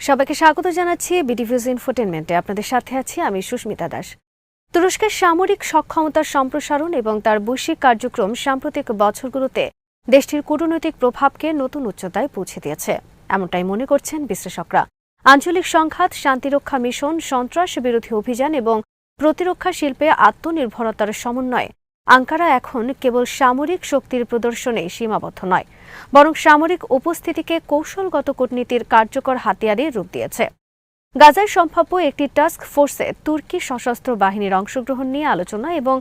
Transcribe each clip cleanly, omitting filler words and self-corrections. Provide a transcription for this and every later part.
সবাইকে স্বাগত জানাচ্ছি বিডিভিউজ ইনফোটেনমেন্টে। আপনাদের সাথে আছি আমি সুস্মিতা দাস। তুরস্কের সামরিক সক্ষমতার সম্প্রসারণ এবং তার বৈশ্বিক কার্যক্রম সাম্প্রতিক বছরগুলোতে দেশটির কূটনৈতিক প্রভাবকে নতুন উচ্চতায় পৌঁছে দিয়েছে, এমনটাই মনে করছেন বিশ্লেষকরা। আঞ্চলিক সংঘাত, শান্তিরক্ষা মিশন, সন্ত্রাস বিরোধী অভিযান এবং প্রতিরক্ষা শিল্পে আত্মনির্ভরতার সমন্বয়ে আঙ্কারা এখন কেবল সামরিক শক্তির প্রদর্শনে সীমাবদ্ধ নয়, বরং সামরিক উপস্থিতিকে কৌশলগত কূটনীতির কার্যকর হাতিয়ারে রূপ দিয়েছে। গাজায় সম্ভাব্য একটি টাস্ক ফোর্সে তুর্কি সশস্ত্র বাহিনীর অংশগ্রহণ নিয়ে আলোচনা এবং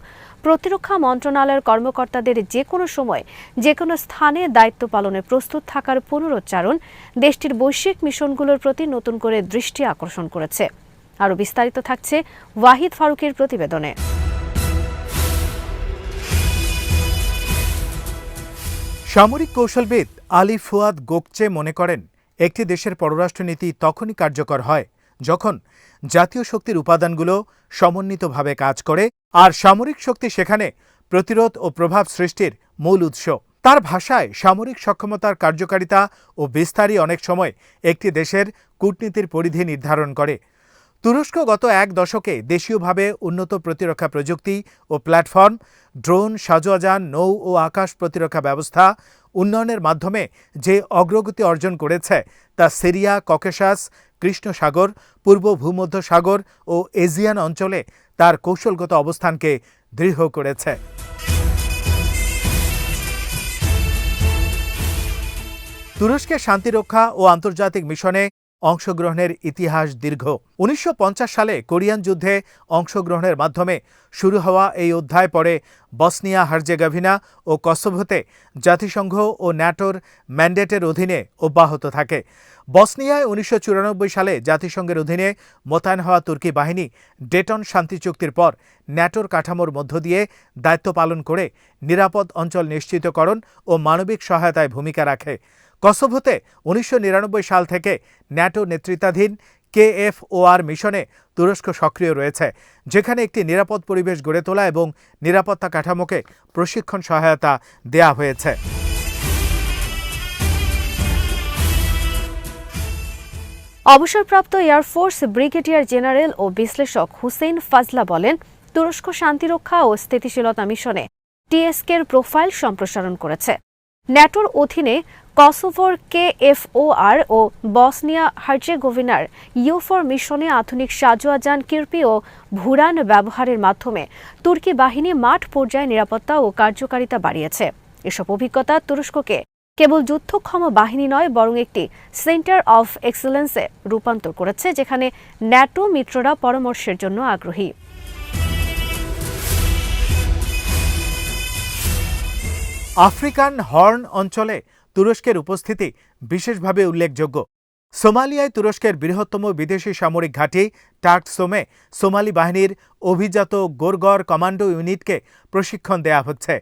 প্রতিরক্ষা মন্ত্রণালয়ের কর্মকর্তাদের যে কোনো সময় যে কোনো স্থানে দায়িত্ব পালনে প্রস্তুত থাকার পুনরুচ্চারণ দেশটির বৈশ্বিক মিশনগুলোর প্রতি নতুন করে দৃষ্টি আকর্ষণ করেছে। আরও বিস্তারিত থাকছে ওয়াহিদ ফারুকের প্রতিবেদনে। সামরিক কৌশলবিদ আলী ফুয়াদ গোকচে মনে করেন, একটি দেশের পররাষ্ট্রনীতি তখনই কার্যকর হয় যখন জাতীয় শক্তির উপাদানগুলো সমন্বিতভাবে কাজ করে আর সামরিক শক্তি সেখানে প্রতিরোধ ও প্রভাব সৃষ্টির মূল উৎস। তার ভাষায়, সামরিক সক্ষমতার কার্যকারিতা ও বিস্তারই অনেক সময় একটি দেশের কূটনীতির পরিধি নির্ধারণ করে। তুরস্ক গত এক দশকে দেশীয়ভাবে উন্নত প্রতিরক্ষা প্রযুক্তি ও প্ল্যাটফর্ম, ড্রোন, সাজোয়াজান, নৌ ও আকাশ প্রতিরক্ষা ব্যবস্থা উন্নয়নের মাধ্যমে যে অগ্রগতি অর্জন করেছে তা সিরিয়া, ককেশাস, কৃষ্ণ সাগর, পূর্ব ভূমধ্য সাগর ও এজিয়ান অঞ্চলে তার কৌশলগত অবস্থানকে দৃঢ় করেছে। তুরস্কের শান্তিরক্ষা ও আন্তর্জাতিক মিশনে অংশগ্রহণের ইতিহাস দীর্ঘ। ১৯৫০ সালে কোরিয়ান যুদ্ধে অংশগ্রহণের মাধ্যমে শুরু হওয়া এই অধ্যায় পরে বসনিয়া হার্জেগোভিনা ও কসোভোতে জাতিসংঘ ও ন্যাটোর ম্যান্ডেটের অধীনে অব্যাহত থাকে। বসনিয়ায় ১৯৯৪ সালে জাতিসংঘের অধীনে মোতায়েন হওয়া তুর্কি বাহিনী ডেটন শান্তি চুক্তির পর ন্যাটোর কাঠামোর মধ্য দিয়ে দায়িত্ব পালন করে নিরাপদ অঞ্চল নিশ্চিতকরণ ও মানবিক সহায়তায় ভূমিকা রাখে। কসোভোতে ১৯৯৯ সাল থেকে ন্যাটো নেতৃত্বাধীন KFOR মিশনে তুরস্ক সক্রিয় রয়েছে, যেখানে একটি নিরাপদ পরিবেশ গড়ে তোলা এবং নিরাপত্তা কাঠামোকে প্রশিক্ষণ সহায়তা দেয়া হয়েছে। অবসরপ্রাপ্ত এয়ারফোর্স ব্রিগেডিয়ার জেনারেল ও বিশ্লেষক হুসেইন ফাজলা বলেন, তুরস্ক শান্তিরক্ষা ও স্থিতিশীলতা মিশনে TSK-র প্রোফাইল সম্প্রসারণ করেছে। ন্যাটোর অধীনে কসোভোর KFOR ও বসনিয়া হার্জেগোভিনার ইউফোর মিশনে আধুনিক সাজোয়াজান, কির্পি ও ভুরান ব্যবহারের মাধ্যমে তুর্কি বাহিনী মাঠ পর্যায়ে নিরাপত্তা ও কার্যকারিতা বাড়িয়েছে। এসব অভিজ্ঞতা তুরস্ককে কেবল যুদ্ধক্ষম বাহিনী নয়, বরং একটি সেন্টার অফ এক্সেলেন্সে রূপান্তর করেছে, যেখানে ন্যাটো মিত্ররা পরামর্শের জন্য আগ্রহী। আফ্রিকান হর্ন অঞ্চলে তুরস্কের উপস্থিতি বিশেষভাবে উল্লেখযোগ্য। সোমালিয়ায় তুরস্কের বৃহত্তম বিদেশি সামরিক ঘাঁটি টার্কসোমে সোমালি বাহিনীর অভিজাত গোরগর কমান্ডো ইউনিটকে প্রশিক্ষণ দেয়া হচ্ছে।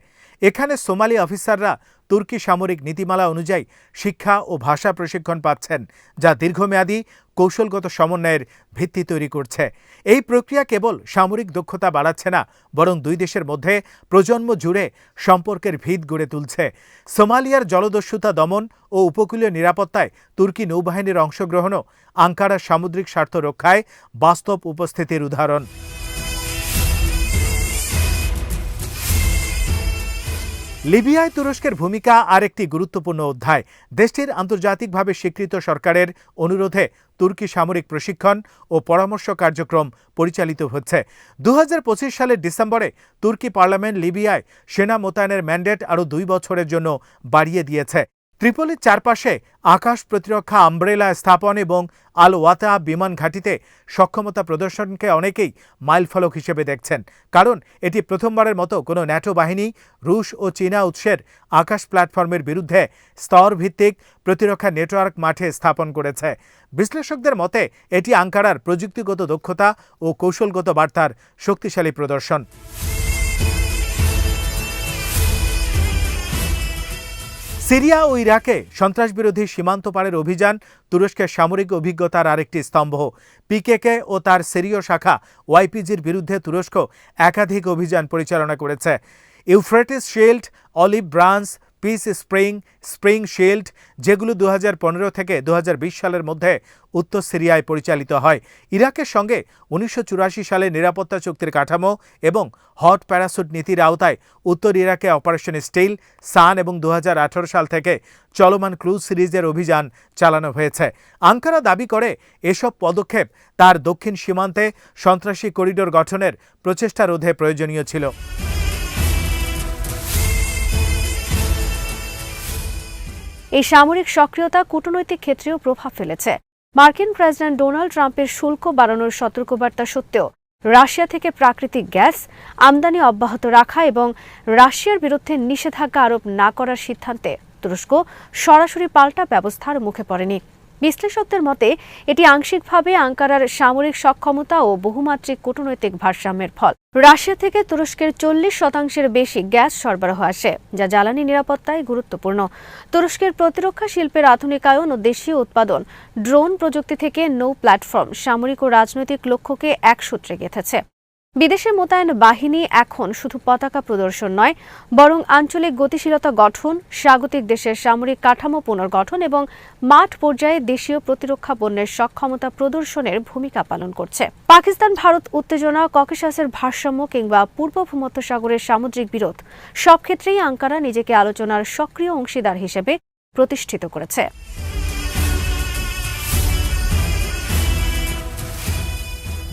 এখানে সোমালি অফিসাররা তুর্কি সামরিক নীতিমালা অনুযায়ী শিক্ষা ও ভাষা প্রশিক্ষণ পাচ্ছেন, যা দীর্ঘমেয়াদী কৌশলগত সমন্বয়ের ভিত্তি তৈরি করছে। এই প্রক্রিয়া কেবল সামরিক দক্ষতা বাড়াচ্ছে না, বরং দুই দেশের মধ্যে প্রজন্ম জুড়ে সম্পর্কের ভিত গড়ে তুলছে। সোমালিয়ার জলদস্যুতা দমন ও উপকূলীয় নিরাপত্তায় তুর্কি নৌবাহিনীর অংশগ্রহণও আঙ্কারার সামুদ্রিক স্বার্থ রক্ষায় বাস্তব উপস্থিতির উদাহরণ। লিবিয়ায় তুরস্কের ভূমিকা আরেকটি গুরুত্বপূর্ণ অধ্যায়। দেশটির আন্তর্জাতিকভাবে স্বীকৃত সরকারের অনুরোধে তুর্কি সামরিক প্রশিক্ষণ ও পরামর্শ কার্যক্রম পরিচালিত হচ্ছে। ২০২৫ সালের ডিসেম্বরে তুর্কি পার্লামেন্ট লিবিয়ায় সেনা মোতায়েনের ম্যান্ডেট আরও ২ বছরের জন্য বাড়িয়ে দিয়েছে। ত্রিপোলির চারপাশে আকাশ প্রতিরক্ষা আমব্রেলা স্থাপন এবং আল ওয়াতা বিমান ঘাঁটিতে সক্ষমতা প্রদর্শনকে অনেকেই মাইলফলক হিসেবে দেখছেন, কারণ এটি প্রথমবারের মতো কোনো ন্যাটো বাহিনী রুশ ও চীনা উৎসের আকাশ প্ল্যাটফর্মের বিরুদ্ধে স্তরভিত্তিক প্রতিরক্ষা নেটওয়ার্ক মাঠে স্থাপন করেছে। বিশ্লেষকদের মতে এটি আঙ্কারার প্রযুক্তিগত দক্ষতা ও কৌশলগত বার্তার শক্তিশালী প্রদর্শন। সিরিয়া ও ইরাকে সন্ত্রাসবিরোধী সীমান্ত পারের অভিযান তুরস্কের সামরিক অভিজ্ঞতার আরেকটি স্তম্ভ। PKK ও তার সিরীয় শাখা YPGর বিরুদ্ধে তুরস্ক একাধিক অভিযান পরিচালনা করেছে। Euphrates shield, olive branch, piece spring shield, যেগুলো 2015 থেকে 2020 সালের মধ্যে উত্তর সিরিয়ায় পরিচালিত হয়। ইরাকের সঙ্গে 1984 সালে নিরাপত্তা চুক্তির কাঠামো এবং হট প্যারাসুট নীতির আওতায় উত্তর ইরাকে অপারেশন স্টিল, সান এবং 2018 সাল থেকে চলমান ক্রুজ সিরিজের অভিযান চালানো হয়েছে। আঙ্কারা দাবি করে এসব পদক্ষেপ তার দক্ষিণ সীমান্তে সন্ত্রাসী করিডোর গঠনের প্রচেষ্টা রোধে প্রয়োজনীয় ছিল। এই সামরিক সক্রিয়তা কূটনৈতিক ক্ষেত্রেও প্রভাব ফেলেছে। মার্কিন প্রেসিডেন্ট ডোনাল্ড ট্রাম্পের শুল্ক বাড়ানোর সতর্কবার্তা সত্ত্বেও রাশিয়া থেকে প্রাকৃতিক গ্যাস আমদানি অব্যাহত রাখা এবং রাশিয়ার বিরুদ্ধে নিষেধাজ্ঞা আরোপ না করার সিদ্ধান্তে তুরস্ক সরাসরি পাল্টা ব্যবস্থার মুখে পড়েনি। বিশ্লেষকদের মতে এটি আংশিকভাবে আঙ্কারার সামরিক সক্ষমতা ও বহুমাত্রিক কূটনৈতিক ভারসাম্যের ফল। রাশিয়া থেকে তুরস্কের 40% বেশি গ্যাস সরবরাহ আসে, যা জ্বালানি নিরাপত্তায় গুরুত্বপূর্ণ। তুরস্কের প্রতিরক্ষা শিল্পের আধুনিকায়ন ও দেশীয় উৎপাদন, ড্রোন প্রযুক্তি থেকে নৌ প্ল্যাটফর্ম সামরিক ও রাজনৈতিক লক্ষ্যকে এক সূত্রে গেঁথেছে। বিদেশে মোতায়েন বাহিনী এখন শুধু পতাকা প্রদর্শন নয়, বরং আঞ্চলিক গতিশীলতা গঠন, স্বাগতিক দেশের সামরিক কাঠামো পুনর্গঠন এবং মাঠ পর্যায়ে দেশীয় প্রতিরক্ষা পণ্যের সক্ষমতা প্রদর্শনের ভূমিকা পালন করছে। পাকিস্তান ভারত উত্তেজনা, ককেশাসের ভারসাম্য কিংবা পূর্ব ভূমধ্যসাগরের সামুদ্রিক বিরোধ, সব ক্ষেত্রেই আঙ্কারা নিজেকে আলোচনার সক্রিয় অংশীদার হিসেবে প্রতিষ্ঠিত করেছে।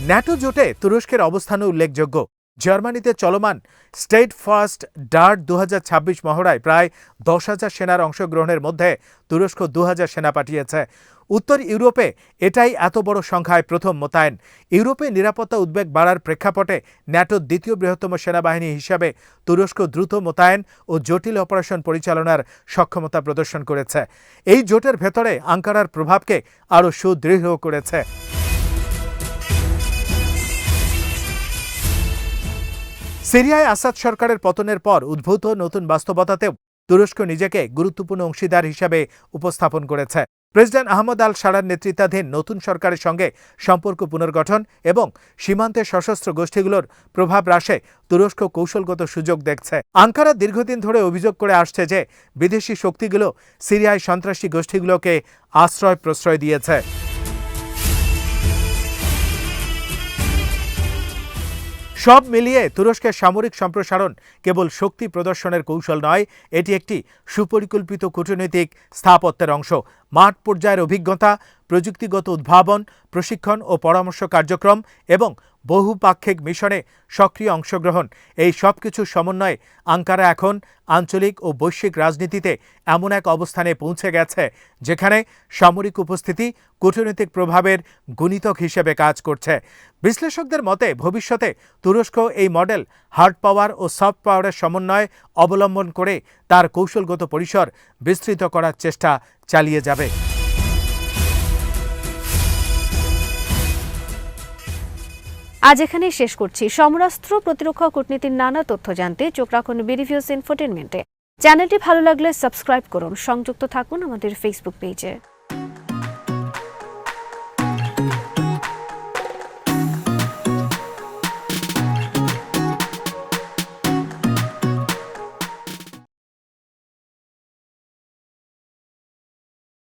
ন্যাটো জোটে তুরস্কের অবস্থানও উল্লেখযোগ্য। জার্মানিতে চলমান স্টেট ফার্স্ট ডার্ট 2026 মহড়ায় প্রায় 10,000 সেনার অংশগ্রহণের মধ্যে তুরস্ক 2,000 সেনা পাঠিয়েছে। উত্তর ইউরোপে এটাই এত বড় সংখ্যায় প্রথম মোতায়েন। ইউরোপে নিরাপত্তা উদ্বেগ বাড়ার প্রেক্ষাপটে ন্যাটোর দ্বিতীয় বৃহত্তম সেনাবাহিনী হিসাবে তুরস্ক দ্রুত মোতায়েন ও জটিল অপারেশন পরিচালনার সক্ষমতা প্রদর্শন করেছে। এই জোটের ভেতরে আঙ্কারার প্রভাবকে আরও সুদৃঢ় করেছে। সিরিয়ায় আসাদ সরকারের পতনের পর উদ্ভূত নতুন বাস্তবতাতেও তুরস্ক নিজেকে গুরুত্বপূর্ণ অংশীদার হিসাবে উপস্থাপন করেছে। প্রেসিডেন্ট আহমদ আল শারার নেতৃত্বাধীন নতুন সরকারের সঙ্গে সম্পর্ক পুনর্গঠন এবং সীমান্তে সশস্ত্র গোষ্ঠীগুলোর প্রভাব হ্রাসে তুরস্ক কৌশলগত সুযোগ দেখছে। আঙ্কারা দীর্ঘদিন ধরে অভিযোগ করে আসছে যে বিদেশি শক্তিগুলো সিরিয়ায় সন্ত্রাসী গোষ্ঠীগুলোকে আশ্রয় প্রশ্রয় দিয়েছে। সব মিলিয়ে তুরস্কের সামরিক সম্প্রসারণ কেবল শক্তি প্রদর্শনের কৌশল নয়, এটি একটি সুপরিকল্পিত কূটনৈতিক স্থাপত্যের অংশ। মাঠ পর্যায়ের অভিজ্ঞতা, প্রযুক্তিগত উদ্ভাবন, প্রশিক্ষণ ও পরামর্শ কার্যক্রম এবং বহুপাক্ষিক মিশনে সক্রিয় অংশগ্রহণ, এই সব কিছুর সমন্বয়ে আঙ্কারা এখন আঞ্চলিক ও বৈশ্বিক রাজনীতিতে এমন এক অবস্থানে পৌঁছে গেছে যেখানে সামরিক উপস্থিতি কূটনৈতিক প্রভাবের গুণিতক হিসেবে কাজ করছে। বিশ্লেষকদের মতে ভবিষ্যতে তুরস্ক এই মডেল হার্ড পাওয়ার ও সফট পাওয়ারের সমন্বয় অবলম্বন করে তার কৌশলগত পরিসর বিস্তৃত করার চেষ্টা চালিয়ে যাবে। আজ এখানেই শেষ করছি। সমরাস্ত্র, প্রতিরক্ষা ও কূটনীতির নানা তথ্য জানতে চোখ রাখুন বিডিভিউজ ইনফোটেইনমেন্টে। চ্যানেলটি ভালো লাগলে সাবস্ক্রাইব করুন, সংযুক্ত থাকুন আমাদের ফেসবুক পেজে।